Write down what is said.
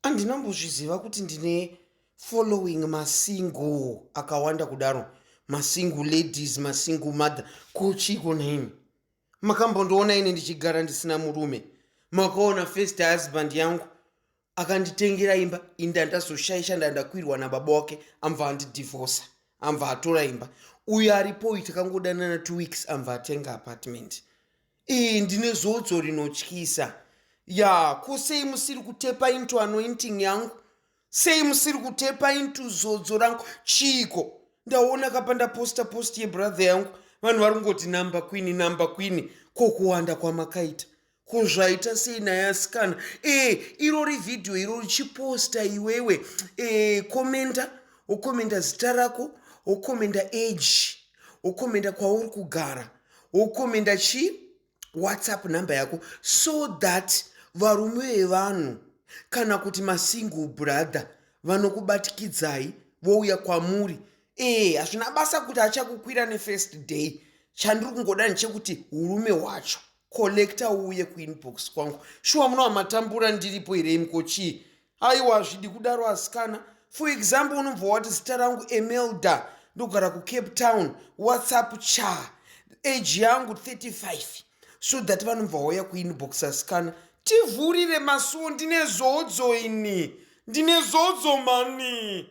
Andinambozviziva kuti ndine following masingle akawanda kudaro, masingle ladies, masingle mother. Kuchiko naimi makambondoona ine ndichigara ndisina murume? Makaona first husband yangu akanditengera imba, inda ndazoshaisha ndandakwirwa nababa wake, amva andidivorce, amva atora imba. Uyo aripo takangodanana 2 weeks amva atenga apartment. Ndine zodzo rinotyisa. Ya, kusei musiri kutepa into anointing yangu? Sei musiri kutepa into zodzo rangu? Chiko ndaona kapanda post ye brother yangu, vanhu vari kungoti number queen. Kokuwanda kwamakaita kuzvaita sei naye asikana. Irori video irori chiposta iwewe, komenda, wokomenda zita rako, wokomenda age, wokomenda kwauri kugara, wokomenda WhatsApp number yako, so that varume vevanhu kana kuti masingle brother vanokubatikidzai vouya kwamuri. Hazvina basa kuti achakukwira nefirst day. Chandiri kungoda ndechekuti hurume wacho collector uye kuinbox kwangu. Shuwa muno matambura ndiripo here imkochi. Aiwa hazvidi kudaro asikana. For example, unobva wati zita rangu Emelda, ndogara kuCape Town, WhatsApp cha, age yangu 35, so that vanobva wauya kuinbox asikana. Tivhurire masuo, ndine zodzo ini. Ndine zodzo mani.